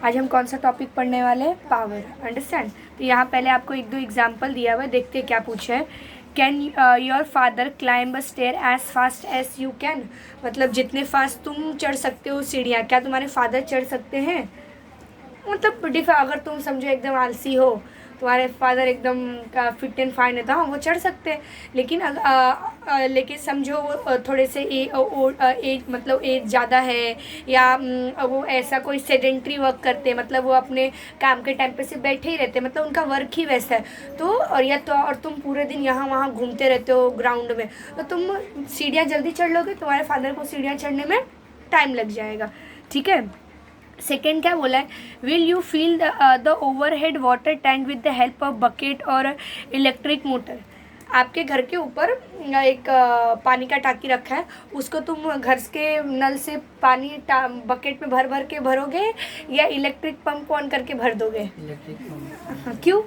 आज हम कौन सा टॉपिक पढ़ने वाले हैं? पावर। अंडरस्टैंड। तो यहाँ पहले आपको एक दो एग्जाम्पल दिया हुआ है, देखते हैं क्या पूछा है। Can your father climb a stair as fast as you can, मतलब जितने फास्ट तुम चढ़ सकते हो सीढ़ियाँ, क्या तुम्हारे फादर चढ़ सकते हैं? मतलब अगर तुम समझो एकदम आलसी हो, तुम्हारे फादर एकदम फिट एंड फाइन है, तो हाँ वो चढ़ सकते हैं। लेकिन लेकिन समझो वो थोड़े से एज मतलब एज ज़्यादा है, या वो ऐसा कोई सेडेंट्री वर्क करते हैं, मतलब वो अपने काम के टाइम पे से बैठे ही रहते हैं, मतलब उनका वर्क ही वैसा है। तो और तुम पूरे दिन यहाँ वहाँ घूमते रहते हो ग्राउंड में, तो तुम सीढ़ियाँ जल्दी चढ़ लोगे, तुम्हारे फादर को सीढ़ियाँ चढ़ने में टाइम लग जाएगा। ठीक है। सेकेंड क्या बोला है? Will you feel the overhead water tank with the help of bucket और इलेक्ट्रिक मोटर। आपके घर के ऊपर एक पानी का टाकी रखा है, उसको तुम घर के नल से पानी बकेट में भर भर के भरोगे, या इलेक्ट्रिक पंप ऑन करके भर दोगे? Electric pump. क्यों?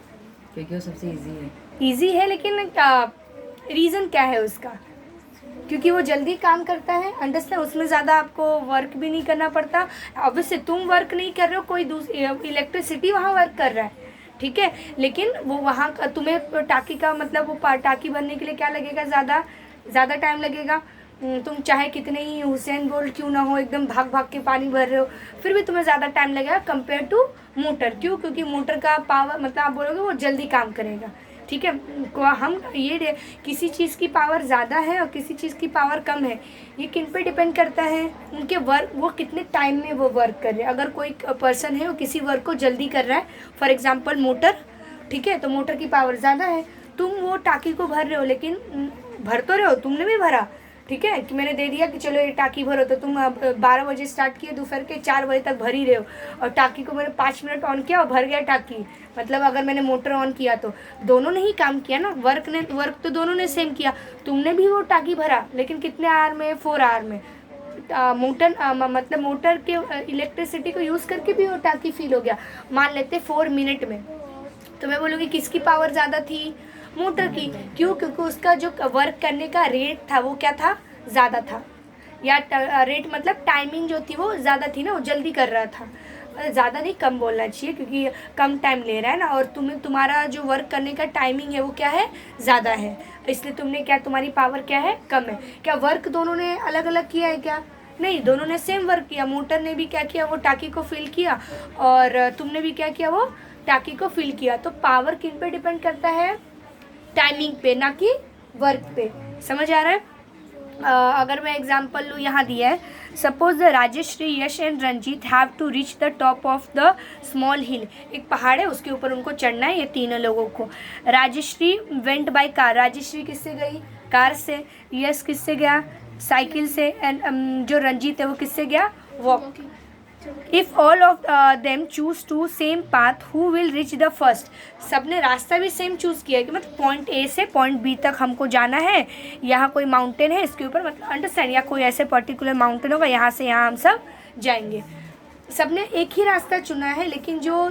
क्योंकि वो सबसे इजी है। ईजी है, लेकिन रीज़न क्या है उसका? क्योंकि वो जल्दी काम करता है। अंडरस्टैंड। उसमें ज़्यादा आपको वर्क भी नहीं करना पड़ता। ऑब्वियसली तुम वर्क नहीं कर रहे हो, कोई दूसरी इलेक्ट्रिसिटी वहाँ वर्क कर रहा है, ठीक है। लेकिन वो वहाँ तुम्हें टाकी का मतलब वो टाकी बनने के लिए क्या लगेगा? ज़्यादा टाइम लगेगा। तुम चाहे कितने ही हुसैन बोल्ट क्यों ना हो, एकदम भाग भाग के पानी भर रहे हो, फिर भी तुम्हें ज़्यादा टाइम लगेगा कंपेयर टू मोटर। क्यों? क्योंकि मोटर का पावर मतलब आप बोलोगे वो जल्दी काम करेगा, ठीक है। हम ये किसी चीज़ की पावर ज़्यादा है और किसी चीज़ की पावर कम है, ये किन पे डिपेंड करता है? उनके वर्क, वो कितने टाइम में वो वर्क कर रहे हैं। अगर कोई पर्सन है वो किसी वर्क को जल्दी कर रहा है, फॉर एग्जांपल मोटर, ठीक है, तो मोटर की पावर ज़्यादा है। तुम वो टाकी को भर रहे हो, लेकिन भर तो रहे हो, तुमने भी भरा, ठीक है, कि मैंने दे दिया कि चलो ये टाकी भरो, तो तुम 12 बजे स्टार्ट किए, दोपहर के 4 बजे तक भर ही रहे हो, और टाकी को मैंने 5 मिनट ऑन किया और भर गया टाकी। मतलब अगर मैंने मोटर ऑन किया तो दोनों ने ही काम किया ना, वर्क तो दोनों ने सेम किया। तुमने भी वो टाकी भरा, लेकिन कितने आवर में? 4 आवर में। मतलब मोटर के इलेक्ट्रिसिटी को यूज़ करके भी वो टाकी फिल हो गया, मान लेते 4 मिनट में। तो मैं बोलूँगी किसकी पावर ज़्यादा थी? मोटर की। क्यों? क्योंकि उसका जो वर्क करने का रेट था वो क्या था? ज़्यादा था। या रेट मतलब टाइमिंग जो थी वो ज़्यादा थी ना, वो जल्दी कर रहा था। ज़्यादा नहीं, कम बोलना चाहिए, क्योंकि कम टाइम ले रहा है ना, और तुम्हारा जो वर्क करने का टाइमिंग है वो क्या है? ज़्यादा है। इसलिए तुमने क्या, तुम्हारी पावर क्या है? कम है। क्या वर्क दोनों ने अलग अलग किया है क्या? नहीं, दोनों ने सेम वर्क किया। मोटर ने भी क्या किया? वो टाकी को फिल किया, और तुमने भी क्या किया? वो टाकी को फिल किया। तो पावर किन पे डिपेंड करता है? टाइमिंग पे, ना कि वर्क पे। समझ आ रहा है? अगर मैं एग्जांपल लूँ, यहाँ दिया है, suppose the Rajeshri, Yash and Ranjit have to reach the top of the small hill. एक पहाड़ है, उसके ऊपर उनको चढ़ना है, ये तीनों लोगों को। Rajeshri went by car. Rajeshri किससे गई? कार से। यश किससे गया? साइकिल से। एंड जो रंजीत है वो किससे गया? Walk. If all of them choose to same path, who will reach the first. सबने रास्ता भी सेम चूज़ किया है, कि मतलब पॉइंट ए से पॉइंट बी तक हमको जाना है। यहाँ कोई माउंटेन है, इसके ऊपर, मतलब अंडरस्टैंड, या कोई ऐसे पर्टिकुलर माउंटेन होगा, यहाँ से यहाँ हम सब जाएंगे। सबने एक ही रास्ता चुना है, लेकिन जो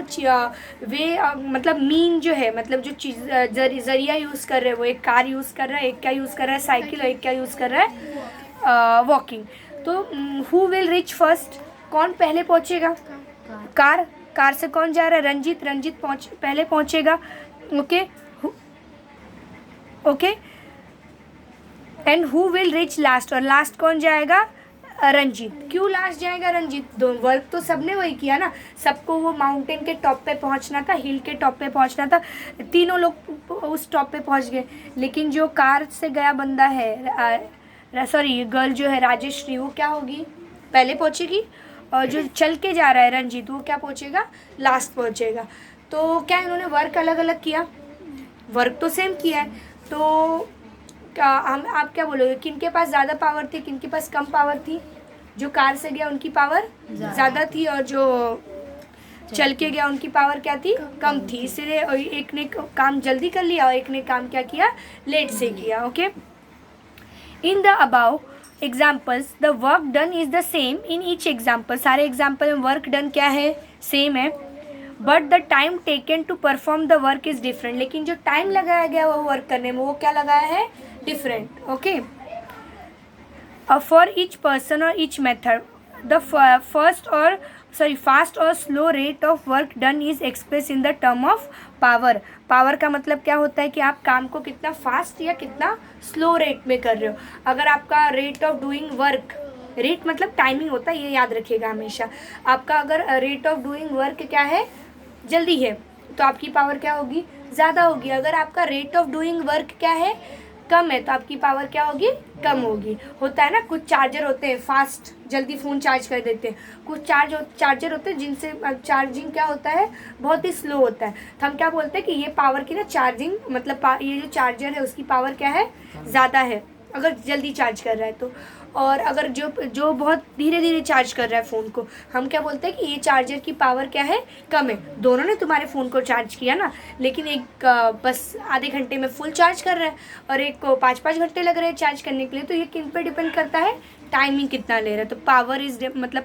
मतलब मीन जो है, मतलब जो चीज़ जरिया यूज़ कर रहे हैं, वो एक कार यूज़ कर रहा है, एक क्या यूज़ कर रहा है? साइकिल, और एक क्या यूज़ कर रहा है? वॉकिंग। तो हु विल रिच फर्स्ट? कौन पहले पहुंचेगा? कार। कार से कौन जा रहा है? रंजीत पहले पहुंचेगा। Okay okay. And who will rich last? और लास्ट कौन जाएगा? रंजीत। क्यों लास्ट जाएगा रंजीत? दो वर्क तो सबने वही किया ना, सबको वो माउंटेन के टॉप पे पहुंचना था, हिल के टॉप पे पहुंचना था, तीनों लोग उस टॉप पे पहुंच गए। लेकिन जो कार से गया बंदा है, सॉरी गर्ल जो है राजेश्री, वो क्या होगी? पहले पहुंचेगी। और जो चल के जा रहा है रंजीत, वो क्या पहुंचेगा? लास्ट पहुंचेगा। तो क्या इन्होंने वर्क अलग अलग किया? वर्क तो सेम किया है। तो आप क्या बोलोगे, किन के पास ज़्यादा पावर थी, किन के पास कम पावर थी? जो कार से गया उनकी पावर ज़्यादा थी, और जो चल के गया उनकी पावर क्या थी? कम थी। इसलिए एक ने काम जल्दी कर लिया और एक ने काम क्या किया? लेट से किया। Okay. In the above examples the work done is the same in each example. सारे एग्जाम्पल में वर्क डन क्या है? सेम है। But the time taken to perform the work is different. लेकिन जो टाइम लगाया गया वो वर्क करने में, वो क्या लगाया है? Different. Okay. For each person और ईच मेथड द फास्ट और slow rate of work done is express in the term of power. Power का मतलब क्या होता है कि आप काम को कितना फास्ट या कितना स्लो रेट में कर रहे हो। अगर आपका rate of doing work, rate मतलब टाइमिंग होता है, ये याद रखिएगा हमेशा। आपका अगर रेट ऑफ डूइंग वर्क क्या है, जल्दी है, तो आपकी पावर क्या होगी, ज़्यादा होगी। अगर आपका रेट ऑफ डूइंग वर्क क्या है, कम है, तो आपकी पावर क्या होगी, कम होगी। होता है ना, कुछ चार्जर होते हैं फास्ट, जल्दी फ़ोन चार्ज कर देते हैं। कुछ चार्जर होते हैं जिनसे चार्जिंग क्या होता है, बहुत ही स्लो होता है। तो हम क्या बोलते हैं कि ये पावर की ना चार्जिंग मतलब ये जो चार्जर है उसकी पावर क्या है, ज़्यादा है, अगर जल्दी चार्ज कर रहा है तो। और अगर जो बहुत धीरे धीरे चार्ज कर रहा है फ़ोन को, हम क्या बोलते हैं कि ये चार्जर की पावर क्या है, कम है। दोनों ने तुम्हारे फ़ोन को चार्ज किया ना, लेकिन एक बस आधे घंटे में फुल चार्ज कर रहा है और एक को 5-5 घंटे लग रहे हैं चार्ज करने के लिए। तो ये किन पे डिपेंड करता है, टाइमिंग कितना ले रहा है। तो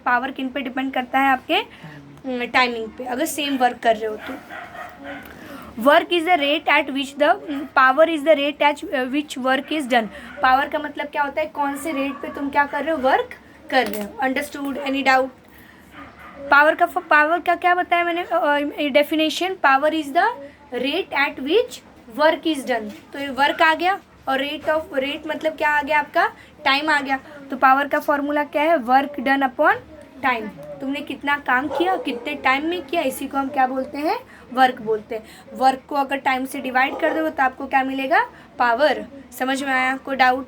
पावर किन पे डिपेंड करता है, आपके टाइमिंग पे, अगर सेम वर्क कर रहे हो तो। Work is the rate at which the power is the rate at which work is done. Power का मतलब क्या होता है, कौन से रेट पे तुम क्या कर रहे हो, वर्क कर रहे हो। Understood, any doubt. पावर का क्या बताया मैंने definition, power is the rate at which work is done. तो ये वर्क आ गया और रेट मतलब क्या आ गया, आपका टाइम आ गया। तो पावर का फॉर्मूला क्या है, वर्क डन अपॉन टाइम। तुमने कितना काम किया, कितने टाइम में किया, इसी को हम क्या बोलते हैं, वर्क बोलते हैं। वर्क को अगर टाइम से डिवाइड कर दो तो आपको क्या मिलेगा, पावर। समझ में आया, कोई डाउट?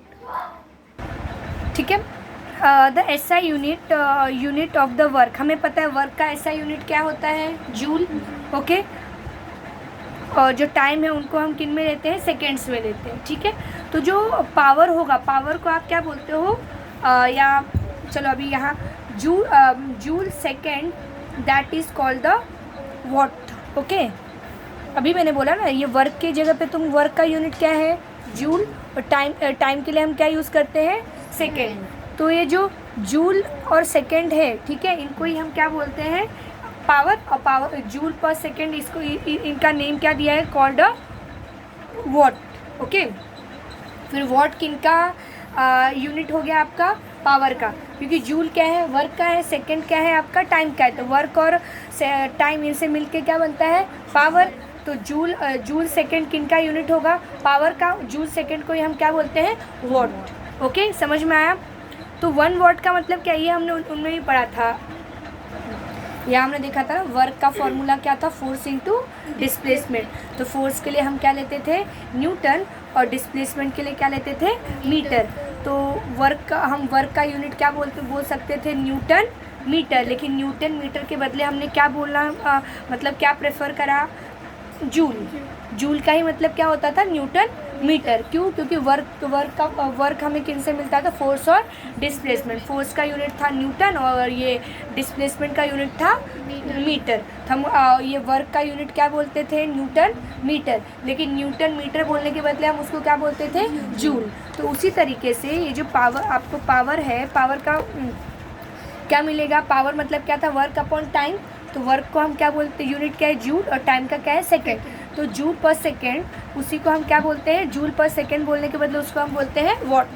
ठीक है। The SI unit of the work, हमें पता है वर्क का SI यूनिट क्या होता है, जूल। ओके। और जो टाइम है उनको हम किन में लेते हैं, सेकेंड्स में लेते हैं। ठीक है। तो जो पावर होगा, पावर को आप क्या बोलते हो, या चलो अभी यहाँ joule second, that is called the what. Okay. अभी मैंने बोला ना, ये वर्क की जगह पे तुम वर्क का यूनिट क्या है, जूल, और टाइम के लिए हम क्या यूज़ करते हैं, सेकेंड। तो ये जो जूल और सेकेंड है, ठीक है, इनको ही हम क्या बोलते हैं, पावर। और पावर जूल पर सेकेंड, इसको इनका नेम क्या दिया है, कॉल्ड अ वॉट। ओके। फिर वॉट किनका यूनिट हो गया, आपका पावर का, क्योंकि जूल क्या है, वर्क का है, सेकंड क्या है, आपका टाइम का है। तो वर्क और टाइम इनसे मिलके क्या बनता है, पावर। तो जूल सेकंड किनका यूनिट होगा, पावर का। जूल सेकंड को ही हम क्या बोलते हैं, वॉट। ओके, समझ में आया? तो 1 वॉट का मतलब क्या, ये हमने उनमें भी पढ़ा था, यहाँ हमने देखा था ना, वर्क का फॉर्मूला क्या था, फोर्स इंटू डिस्प्लेसमेंट। तो फोर्स के लिए हम क्या लेते थे, न्यूटन, और डिस्प्लेसमेंट के लिए क्या लेते थे, मीटर। तो हम वर्क का यूनिट क्या बोल सकते थे, न्यूटन मीटर। लेकिन न्यूटन मीटर के बदले हमने क्या बोलना, मतलब क्या प्रेफर करा, जूल का ही मतलब क्या होता था, न्यूटन मीटर। क्यों? क्योंकि वर्क हमें किन से मिलता था, फोर्स और डिस्प्लेसमेंट। फोर्स का यूनिट था न्यूटन और ये डिस्प्लेसमेंट का यूनिट था मीटर। हम ये वर्क का यूनिट क्या बोलते थे, न्यूटन मीटर। लेकिन न्यूटन मीटर बोलने के बदले हम उसको क्या बोलते थे, जूल। तो उसी तरीके से ये जो पावर, आपको पावर है, पावर का क्या मिलेगा, पावर मतलब क्या था, वर्क अपॉन टाइम। तो वर्क को हम क्या बोलते हैं, यूनिट क्या है, जूल, और टाइम का क्या है, सेकेंड। तो जूल पर सेकेंड, उसी को हम क्या बोलते हैं, जूल पर सेकेंड बोलने के बदले उसको हम बोलते हैं वॉट।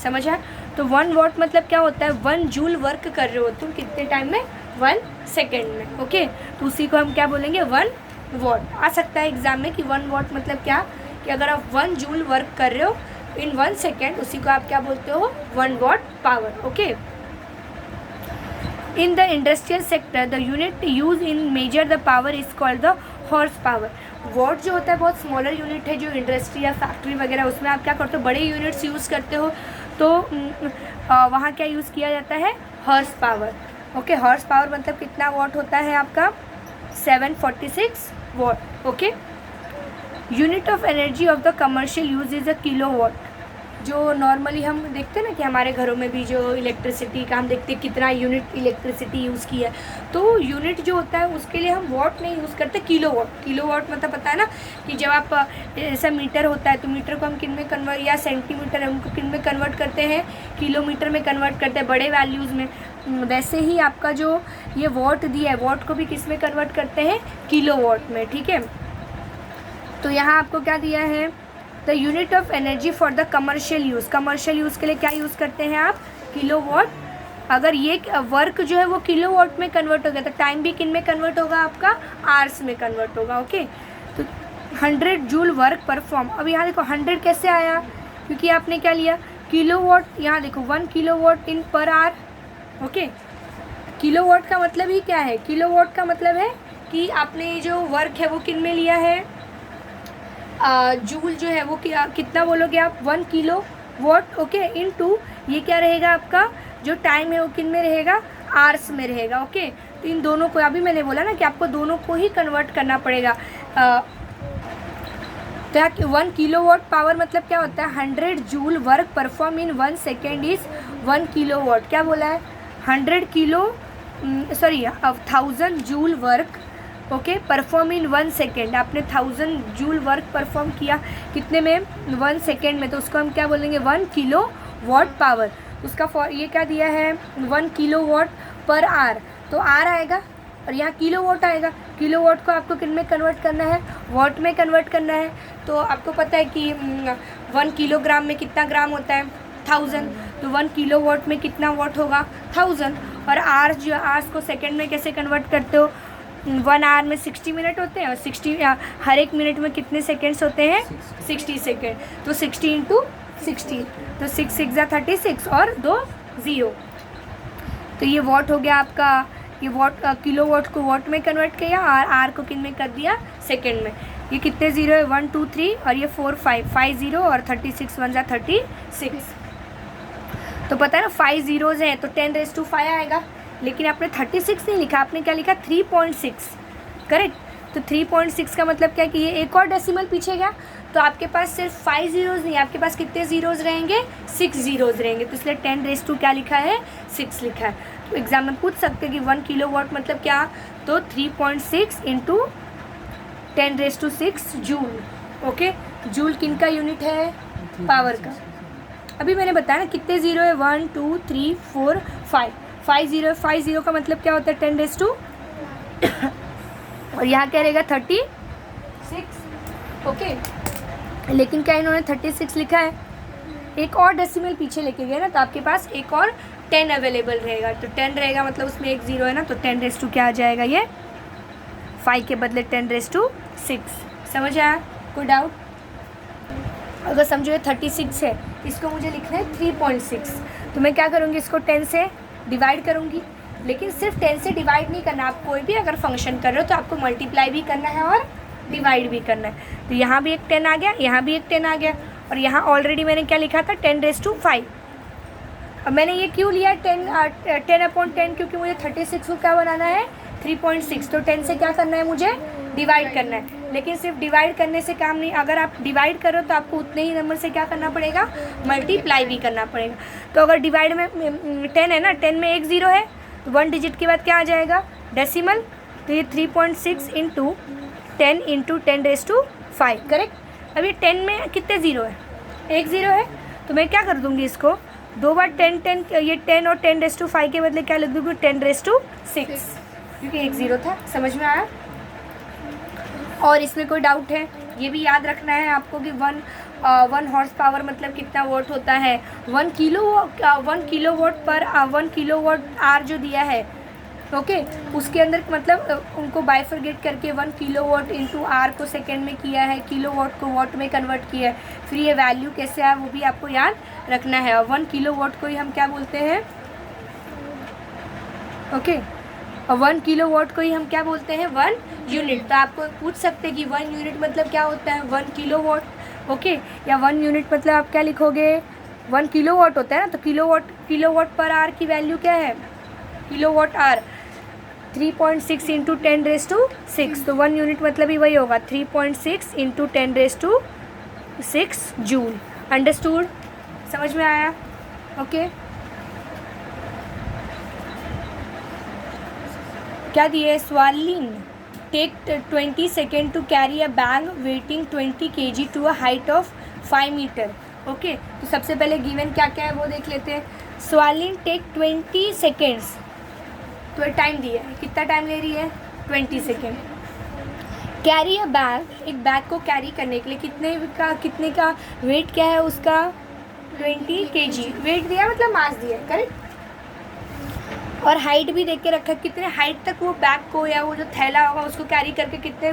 समझ है? तो 1 वॉट मतलब क्या होता है, 1 जूल वर्क कर रहे हो तुम कितने टाइम में, 1 सेकेंड में। ओके। तो उसी को हम क्या बोलेंगे, 1 वॉट। आ सकता है एग्जाम में कि 1 वॉट मतलब क्या, कि अगर आप 1 जूल वर्क कर रहे हो इन 1 सेकेंड, उसी को आप क्या बोलते हो, 1 what power. Okay. In the industrial sector, the unit used in measure the power is called the horse power. What जो होता है बहुत स्मॉलर यूनिट है, जो इंडस्ट्री या फैक्ट्री वगैरह उसमें आप क्या करते हो, बड़े यूनिट्स यूज़ करते हो। तो वहाँ क्या यूज़ किया जाता है, horse power. Okay. Horse power मतलब कितना वॉट होता है आपका, 746 what. Okay. Unit of energy of the commercial use is a kilo watt. जो नॉर्मली हम देखते हैं ना कि हमारे घरों में भी जो इलेक्ट्रिसिटी का हम देखते हैं कितना यूनिट इलेक्ट्रिसिटी यूज़ की है, तो यूनिट जो होता है उसके लिए हम वॉट नहीं यूज़ करते, किलो वॉट। किलो वॉट मतलब पता है ना कि जब आप ऐसा मीटर होता है तो मीटर को हम किन में कन्वर्ट, या सेंटीमीटर है उनको किन में कन्वर्ट करते हैं, किलोमीटर में कन्वर्ट करते हैं, बड़े वैल्यूज़ में। वैसे ही आपका जो ये वॉट दिया है, वॉट को भी किस में कन्वर्ट करते हैं, किलो वॉट में। ठीक है। तो यहाँ आपको क्या दिया है, the unit of energy for the commercial use. Commercial use के लिए क्या यूज़ करते हैं आप, किलो वॉट अगर ये वर्क जो है वो किलोवाट में कन्वर्ट हो गया तो टाइम भी किन में कन्वर्ट होगा आपका, आवर्स में कन्वर्ट होगा। ओके, तो 100 जूल वर्क परफॉर्म। अब यहाँ देखो 100 कैसे आया, क्योंकि आपने क्या लिया किलोवाट, यहाँ देखो 1 किलोवाट इन पर आवर। ओके, किलोवाट का मतलब ही क्या है, किलोवाट का मतलब है कि आपने जो वर्क है वो किन में लिया है, जूल जो है वो कितना बोलोगे आप, 1 किलो वॉट। ओके, इनटू ये क्या रहेगा आपका जो टाइम है वो किन में रहेगा, आवर्स में रहेगा। ओके, तो इन दोनों को अभी मैंने बोला ना कि आपको दोनों को ही कन्वर्ट करना पड़ेगा। तो 1 किलोवाट पावर मतलब क्या होता है, 100 joule work perform in 1 second is 1 kilowatt. क्या बोला है, 1000 joule work okay perform in 1 second. आपने 1000 जूल वर्क परफॉर्म किया कितने में, 1 सेकेंड में, तो उसको हम क्या बोलेंगे 1 किलो वाट पावर। उसका ये क्या दिया है 1 किलो वाट पर आवर, तो आर आएगा और यहाँ किलो वाट आएगा। किलो वाट को आपको किन में कन्वर्ट करना है, वाट में कन्वर्ट करना है। तो आपको पता है कि 1 किलोग्राम में कितना ग्राम होता है, 1000, तो 1 किलो वाट में कितना वाट होगा, 1000। और आवर्स जो आवर्स को सेकेंड में कैसे कन्वर्ट करते हो, 1 आवर में 60 मिनट होते हैं और 60 हर एक मिनट में कितने सेकेंड्स होते हैं, 60 सेकेंड। तो 60 इंटू 60, तो 6 6 36 और 2 0। तो ये वॉट हो गया आपका, ये वॉट किलो वॉट को वॉट में कन्वर्ट किया और आर को किन में कर दिया, सेकेंड में। ये कितने ज़ीरो है, 1 2 3 और ये 4 5 0 और 36 1 36। तो पता है ना 5 ज़ीरोज़ हैं तो 10⁵ आएगा, लेकिन आपने 36 नहीं लिखा, आपने क्या लिखा 3.6, करेक्ट। तो 3.6 का मतलब क्या है कि ये एक और डेसिमल पीछे गया, तो आपके पास सिर्फ 5 ज़ीरोज़ नहीं, आपके पास कितने ज़ीरोज़ रहेंगे, 6 ज़ीरोज़ रहेंगे। तो इसलिए 10⁵ क्या लिखा है, 6 लिखा है। तो एग्जाम में पूछ सकते हैं कि 1 किलो वाट मतलब क्या, तो 3.6 इंटू 10⁶ जूल। ओके, जूल किन का यूनिट है, पावर का। अभी मैंने बताया ना कितने ज़ीरो है, 1 2 3 4 5 ज़ीरो है। 5 ज़ीरो का मतलब क्या होता है 10⁵ और यहाँ क्या रहेगा 36। ओके, लेकिन क्या इन्होंने 36 लिखा है, एक और डेसिमल पीछे लेके गए ना, तो आपके पास एक और 10 अवेलेबल रहेगा। तो 10 रहेगा मतलब उसमें एक ज़ीरो है ना, तो 10⁵ क्या आ जाएगा, ये 5 के बदले 10⁶। समझ आया, कोई डाउट? अगर समझो ये 36 है, इसको मुझे लिखना है 3.6, तो मैं क्या करूँगी, इसको 10 से डिवाइड करूँगी। लेकिन सिर्फ 10 से डिवाइड नहीं करना, आप कोई भी अगर फंक्शन कर रहे हो तो आपको मल्टीप्लाई भी करना है और डिवाइड भी करना है। तो यहाँ भी एक 10 आ गया, यहाँ भी एक 10 आ गया, और यहाँ ऑलरेडी मैंने क्या लिखा था 10⁵। अब मैंने ये क्यों लिया 10/10, क्योंकि मुझे 36 को क्या बनाना है 3.6, तो 10 से क्या करना है मुझे, डिवाइड करना है। लेकिन सिर्फ डिवाइड करने से काम नहीं, अगर आप डिवाइड करो तो आपको उतने ही नंबर से क्या करना पड़ेगा, मल्टीप्लाई भी करना पड़ेगा। तो अगर डिवाइड में 10 है ना, 10 में एक ज़ीरो है, तो 1 डिजिट के बाद क्या आ जाएगा, डेसिमल। तो ये 3.6 इंटू 10 इंटू 10⁵, करेक्ट। अब ये 10 में कितने ज़ीरो है, एक ज़ीरो है, तो मैं क्या कर दूँगी, इसको 2 बार 10 ये 10 और 10⁵ के बदले क्या लिख दूँगी 10⁶, क्योंकि एक ज़ीरो था। समझ में आया? और इसमें कोई डाउट है, ये भी याद रखना है आपको कि 1 हॉर्स पावर मतलब कितना वोट होता है, 1 किलो वाट पर 1 किलो वाट आर जो दिया है, ओके, उसके अंदर मतलब उनको बाइफरगेट करके 1 किलो वाट इंटू आर को सेकेंड में किया है, किलो वाट को वाट में कन्वर्ट किया है। फिर ये वैल्यू कैसे आया वो भी आपको याद रखना है। और 1 किलो वाट को ही हम क्या बोलते हैं, ओके, और 1 किलो वाट को ही हम क्या बोलते हैं, 1 यूनिट। तो आपको पूछ सकते हैं कि 1 यूनिट मतलब क्या होता है, 1 किलो वाट, ओके, या 1 यूनिट मतलब आप क्या लिखोगे, 1 किलो वाट होता है ना, तो किलो वाट पर आर की वैल्यू क्या है, किलो वाट आर 3.6 इंटू 10⁶, तो 1 यूनिट मतलब ही वही होगा 3.6 इंटू 10⁶ जूल। अंडरस्टूड, समझ में आया? ओके, क्या दिए, स्वालिन take 20 second to carry a bag weighting 20 kg to a height of 5 metre. Okay, तो सबसे पहले गिवन क्या क्या है वो देख लेते हैं। स्वालिन टेक 20 सेकेंड्स, तो टाइम दिया है, कितना टाइम ले रही है, 20 सेकेंड। कैरी अ बैग, एक बैग को कैरी करने के लिए कितने का वेट क्या है उसका, 20 kg। वेट दिया मतलब मास दिया है, करेक्ट। और हाइट भी देख के रखा, कितने हाइट तक वो बैग को या वो जो थैला होगा उसको कैरी करके कितने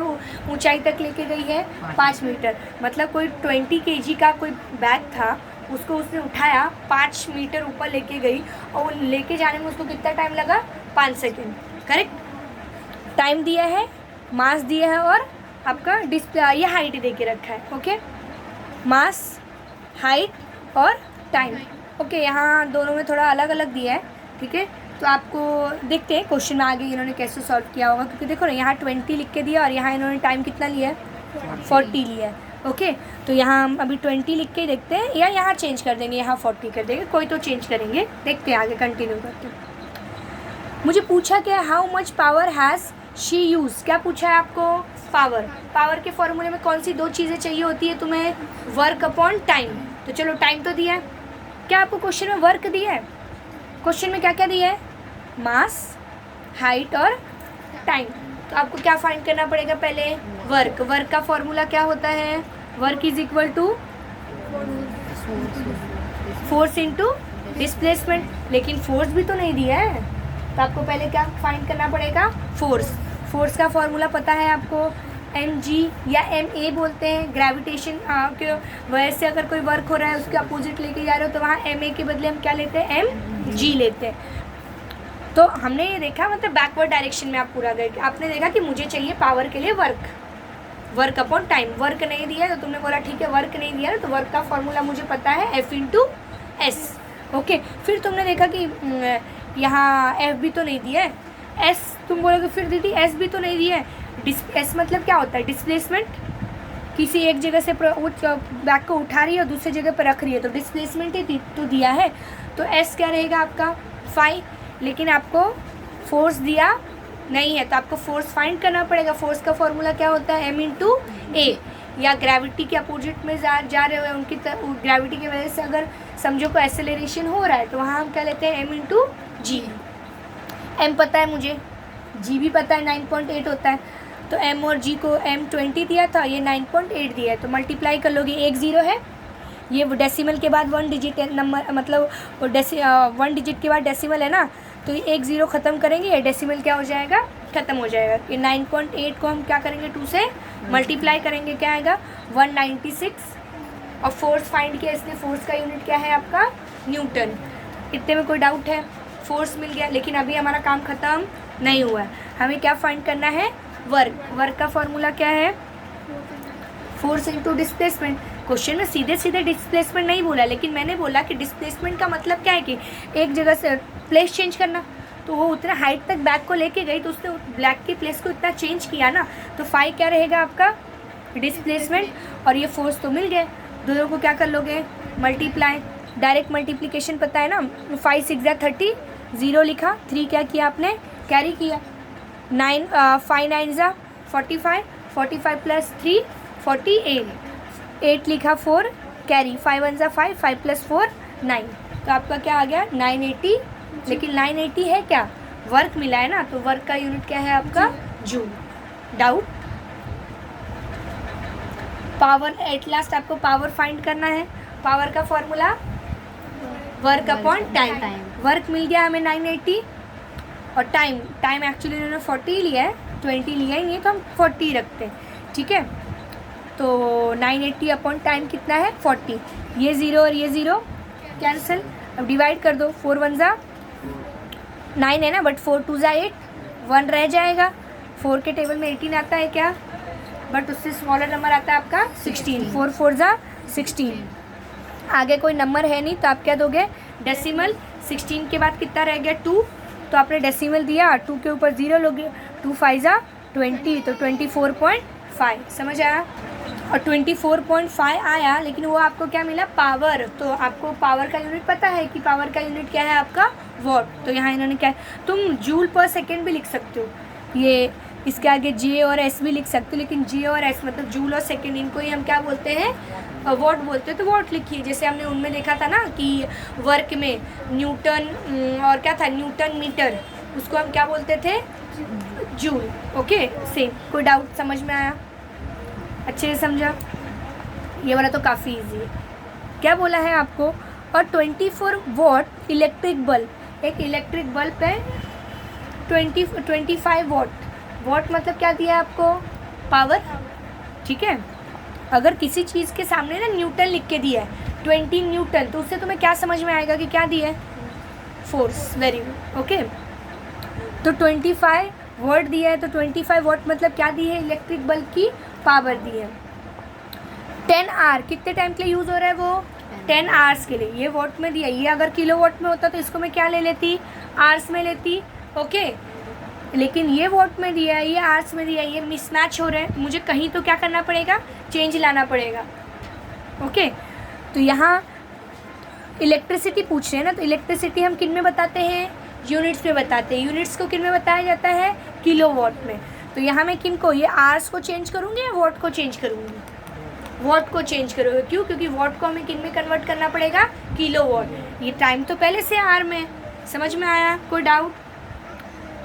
ऊंचाई तक लेके गई है, 5 मीटर। मतलब कोई 20 kg का कोई बैग था, उसको उसने उठाया, 5 मीटर ऊपर लेके गई, और वो लेके जाने में उसको कितना टाइम लगा, 5 सेकेंड। करेक्ट। टाइम दिया है, मास दिया है, और आपका डिस्प्ले ये हाइट दे के रखा है। ओके, मास, हाइट और टाइम। ओके, यहाँ दोनों में थोड़ा अलग अलग दिया है, ठीक है। तो आपको देखते हैं क्वेश्चन में आगे इन्होंने कैसे सॉल्व किया होगा, क्योंकि देखो ना यहाँ 20 लिख के दिया और यहाँ इन्होंने टाइम कितना लिया है, 40 लिया है। ओके, तो यहाँ हम अभी 20 लिख के देखते हैं, या यहाँ चेंज कर देंगे, यहाँ 40 कर देंगे, कोई तो चेंज करेंगे। देखते हैं आगे, कंटिन्यू करते हैं। मुझे पूछा क्या, how much power has she use. क्या पूछा है आपको, पावर। पावर के फॉर्मूले में कौन सी 2 चीज़ें चाहिए होती है तुम्हें, वर्क अपॉन टाइम। तो चलो टाइम तो दिया है, क्या आपको क्वेश्चन में वर्क दिया है, क्वेश्चन में क्या क्या दिया है, मास, हाइट और टाइम। तो आपको क्या फाइंड करना पड़ेगा, पहले वर्क। वर्क का फॉर्मूला क्या होता है, work is equal to force into displacement. लेकिन फोर्स भी तो नहीं दिया है, तो आपको पहले क्या फाइंड करना पड़ेगा, फोर्स। फोर्स का फॉर्मूला पता है आपको, mg या ma बोलते हैं, ग्रेविटेशन के वजह से अगर कोई वर्क हो रहा है उसके अपोजिट लेके जा रहे हो तो वहाँ ma के बदले हम क्या लेते हैं, mg लेते हैं। तो हमने ये देखा, मतलब बैकवर्ड डायरेक्शन में आप पूरा गए, आपने देखा कि मुझे चाहिए पावर के लिए work, work upon time. Work नहीं दिया तो तुमने बोला ठीक है वर्क नहीं दिया, तो वर्क का फॉर्मूला मुझे पता है F इंटू एस। ओके, फिर तुमने देखा कि यहाँ F भी तो नहीं दिया है, S तुम बोलोगे फिर दीदी S भी तो नहीं दिया है। S मतलब क्या होता है, डिस्प्लेसमेंट। किसी एक जगह से बैग को उठा रही है और दूसरी जगह पर रख रही है, तो डिस्प्लेसमेंट ही तो दिया है। तो S क्या रहेगा आपका, फाई। लेकिन आपको फोर्स दिया नहीं है, तो आपको फोर्स फाइंड करना पड़ेगा। फोर्स का फॉर्मूला क्या होता है, m इंटू ए। या ग्रेविटी के अपोजिट में जा रहे हो, उनकी ग्रेविटी की वजह से अगर समझो को एक्सेलरेशन हो रहा है, तो वहाँ हम क्या लेते हैं, m इंटू जी। m पता है मुझे, g भी पता है, 9.8 होता है। तो m और g को m 20 दिया था, ये 9.8 दिया है, तो मल्टीप्लाई कर लोगे, 1 0 है, ये डेसिमल के बाद 1 डिजिट नंबर, मतलब 1 डिजिट के बाद डेसिमल है ना, तो ये 1 0 ख़त्म करेंगे, ये डेसिमल क्या हो जाएगा, ख़त्म हो जाएगा। ये 9.8 को हम क्या करेंगे, 2 से मल्टीप्लाई करेंगे, क्या आएगा, 196। और फोर्स फाइंड किया, इसलिए फोर्स का यूनिट क्या है आपका, न्यूटन। इतने में कोई डाउट है, फोर्स मिल गया। लेकिन अभी हमारा काम ख़त्म नहीं हुआ है, हमें क्या फाइंड करना है, वर्क। वर्क का फॉर्मूला क्या है, फोर्स इंटू डिस्प्लेसमेंट। क्वेश्चन में सीधे सीधे डिस्प्लेसमेंट नहीं बोला, लेकिन मैंने बोला कि डिस्प्लेसमेंट का मतलब क्या है कि एक जगह से प्लेस चेंज करना। तो वो उतना हाइट तक बैग को लेके गई, तो उसने ब्लैक की प्लेस को इतना चेंज किया ना, तो फाइव क्या रहेगा आपका, डिस्प्लेसमेंट। और ये फोर्स तो मिल गए, दोनों को क्या कर लोगे, मल्टीप्लाई। डायरेक्ट मल्टीप्लिकेशन पता है ना, 5 6 30, 0 लिखा, 3 क्या किया आपने, कैरी किया। 5 9 45, 45 प्लस 3 48, 8 लिखा, 4 कैरी, 5 1 5, 5 प्लस 4 9। तो आपका क्या आ गया, 980। लेकिन 980 है क्या, वर्क मिला है ना, तो वर्क का यूनिट क्या है आपका, joule. Doubt. Power, at last आपको पावर फाइंड करना है। पावर का formula work upon time. Work मिल गया हमें 980, और टाइम एक्चुअली इन्होंने 40 लिया है, 20 लिया ही नहीं, तो हम 40 रखते हैं, ठीक है। तो 980 अपॉन टाइम कितना है, 40। ये 0 और ये 0 कैंसिल। अब डिवाइड कर दो, 4 1 9 है ना, बट 4 2 8, 1 रह जाएगा। 4 के टेबल में 18 आता है क्या, बट उससे स्मॉलर नंबर आता है आपका 16। 4 4 16। आगे कोई नंबर है नहीं, तो आप क्या दोगे, डेसिमल। 16 के बाद कितना रह गया, 2, तो आपने डेसिमल दिया, 2 के ऊपर 0 लोगे, 2 5 20, तो 24.5। समझ आया। और 24.5 आया, लेकिन वो आपको क्या मिला, पावर। तो आपको पावर का यूनिट पता है कि पावर का यूनिट क्या है आपका, वॉट। तो यहाँ इन्होंने क्या, तुम जूल पर सेकेंड भी लिख सकते हो, ये इसके आगे जे और एस भी लिख सकते हो, लेकिन जे और एस मतलब जूल और सेकेंड, इनको ही हम क्या बोलते हैं, वॉट बोलते हैं। तो वॉट लिखिए, जैसे हमने उनमें देखा था ना कि वर्क में न्यूटन और क्या था, न्यूटन मीटर, उसको हम क्या बोलते थे, जूल। Okay, same. कोई डाउट समझ में आया, अच्छे से समझा। ये वाला तो काफ़ी इजी है। क्या बोला है आपको, और 24 वॉट इलेक्ट्रिक बल्ब, एक इलेक्ट्रिक बल्ब है 25 वॉट। वॉट मतलब क्या दिया है आपको? पावर, ठीक है। अगर किसी चीज़ के सामने ना न्यूटन लिख के दिया है 20 न्यूटन, तो उससे तुम्हें क्या समझ में आएगा कि क्या दिया है? फोर्स। Very good, okay. तो 25 वॉट दिया है, तो 25 वॉट मतलब क्या दी है? इलेक्ट्रिक बल्ब की पावर दी है। 10 आवर कितने टाइम के लिए यूज़ हो रहा है वो? 10 आवर्स के लिए। ये वॉट में दिया, ये अगर किलो वॉट में होता तो इसको मैं क्या ले लेती? आवर्स में लेती, ओके। लेकिन ये वॉट में दिया है, ये आवर्स में दिया है, ये मिसमैच हो रहे हैं। मुझे कहीं तो क्या करना पड़ेगा? चेंज लाना पड़ेगा, ओके। तो यहाँ इलेक्ट्रिसिटी पूछ रहे हैं ना, तो इलेक्ट्रिसिटी हम किन में बताते हैं? यूनिट्स में बताते हैं। यूनिट्स को किन में बताया जाता है? किलोवाट में। तो यहाँ मैं किन को, ये आवर्स को चेंज करूँगी या वॉट को चेंज करूँगी? वॉट को चेंज करोगे। क्यों? क्योंकि वॉट को हमें किन में कन्वर्ट करना पड़ेगा? किलोवाट। ये टाइम तो पहले से आर में, समझ में आया? कोई डाउट?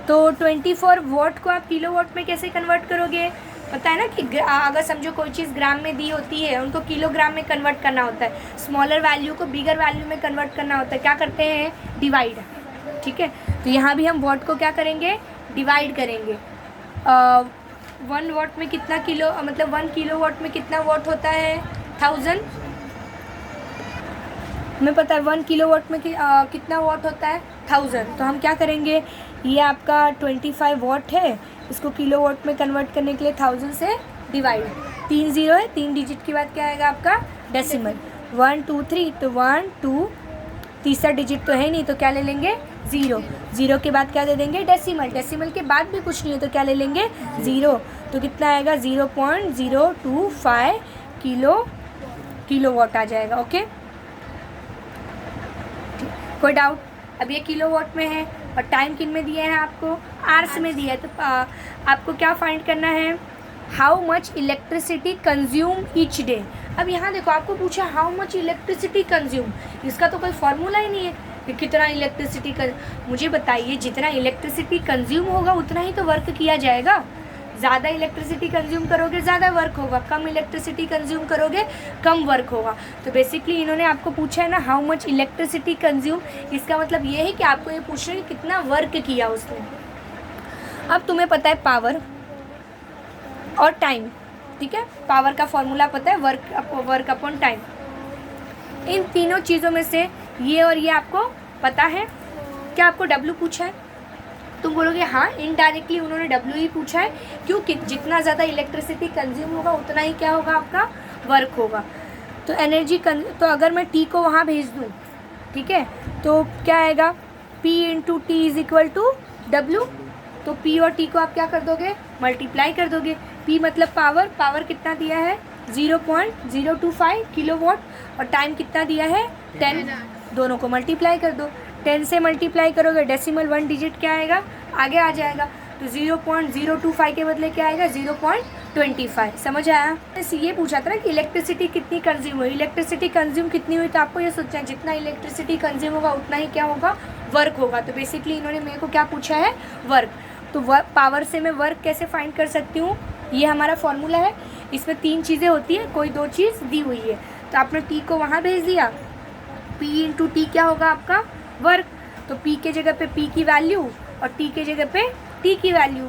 तो 24 वॉट को आप किलोवाट में कैसे कन्वर्ट करोगे? पता है ना कि अगर समझो कोई चीज़ ग्राम में दी होती है, उनको किलोग्राम में कन्वर्ट करना होता है। स्मॉलर वैल्यू को बिगर वैल्यू में कन्वर्ट करना होता है। क्या करते हैं? डिवाइड, ठीक है। तो यहाँ भी हम वॉट को क्या करेंगे? डिवाइड करेंगे। 1 वॉट में कितना किलो, मतलब 1 किलोवाट में कितना वॉट होता है? 1000। हमें पता है 1 किलोवाट में कितना वॉट होता है? 1000। तो हम क्या करेंगे? ये आपका 25 वॉट है, इसको किलोवाट में कन्वर्ट करने के लिए 1000 से डिवाइड। 3 जीरो है, 3 डिजिट के बाद क्या आएगा आपका? डेसिमल। 1 2 3, तो 1 2, तीसरा डिजिट तो है नहीं, तो क्या ले लेंगे? 0। 0 के बाद क्या दे देंगे? डेसिमल। डेसिमल के बाद भी कुछ नहीं है, तो क्या ले लेंगे? 0। तो कितना आएगा? 0.025 किलोवाट आ जाएगा, ओके। कोई डाउट? अब ये किलोवाट में है और टाइम किन में दिया है आपको? आवर्स में दिया है। तो आपको क्या फाइंड करना है? How much electricity consume each day. अब यहाँ देखो, आपको पूछा हाउ मच इलेक्ट्रिसिटी कंज्यूम, इसका तो कोई फार्मूला ही नहीं है कि कितना इलेक्ट्रिसिटी मुझे बताइए, जितना इलेक्ट्रिसिटी कंज्यूम होगा उतना ही तो वर्क किया जाएगा। ज़्यादा इलेक्ट्रिसिटी कंज्यूम करोगे ज़्यादा वर्क होगा, कम इलेक्ट्रिसिटी कंज्यूम करोगे कम वर्क होगा। तो बेसिकली इन्होंने आपको पूछा है ना हाउ मच इलेक्ट्रिसिटी कंज्यूम, इसका मतलब ये है कि आपको ये पूछ रहे हैं कितना वर्क किया उसने। अब तुम्हें पता है पावर और टाइम, ठीक है। पावर का फॉर्मूला पता है, वर्क अपॉन टाइम। इन तीनों चीज़ों में से ये और ये आपको पता है। क्या आपको डब्ल्यू पूछा है? तुम बोलोगे हाँ, इनडायरेक्टली उन्होंने डब्ल्यू ही पूछा है, क्योंकि जितना ज़्यादा इलेक्ट्रिसिटी कंज्यूम होगा उतना ही क्या होगा? आपका वर्क होगा। तो एनर्जी तो अगर मैं टी को वहाँ भेज दूँ, ठीक है, तो क्या आएगा? P into T is equal to W. तो P और T को आप क्या कर दोगे? मल्टीप्लाई कर दोगे। P मतलब पावर, पावर कितना दिया है? 0.025 किलोवाट, और टाइम कितना दिया है? 10। दोनों को मल्टीप्लाई कर दो। 10 से मल्टीप्लाई करोगे, डेसिमल 1 डिजिट क्या आएगा? आगे आ जाएगा। तो 0.025 के बदले क्या आएगा? 0.25। समझ आया? ये पूछा था ना कि इलेक्ट्रिसिटी कितनी कंज्यूम हुई, इलेक्ट्रिसिटी कंज्यूम कितनी हुई, तो आपको ये सोचना है जितना इलेक्ट्रिसिटी कंज्यूम होगा उतना ही क्या होगा? वर्क होगा। तो बेसिकली इन्होंने मेरे को क्या पूछा है? वर्क। तो पावर से मैं वर्क कैसे फाइंड कर सकती हूँ? ये हमारा फॉर्मूला है, इसमें 3 चीज़ें होती हैं, कोई 2 चीज़ दी हुई है। तो आपने टी को वहाँ भेज दिया, P इंटू टी क्या होगा आपका? वर्क। तो P के जगह पे P की वैल्यू और T के जगह पे T की वैल्यू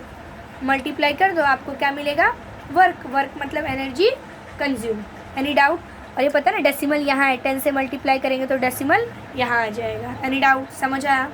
मल्टीप्लाई कर दो, आपको क्या मिलेगा? वर्क। वर्क मतलब एनर्जी कंज्यूम। Any doubt? और ये पता है ना डेसिमल यहाँ है, 10 से मल्टीप्लाई करेंगे तो डेसिमल यहाँ आ जाएगा। Any doubt? समझ आया?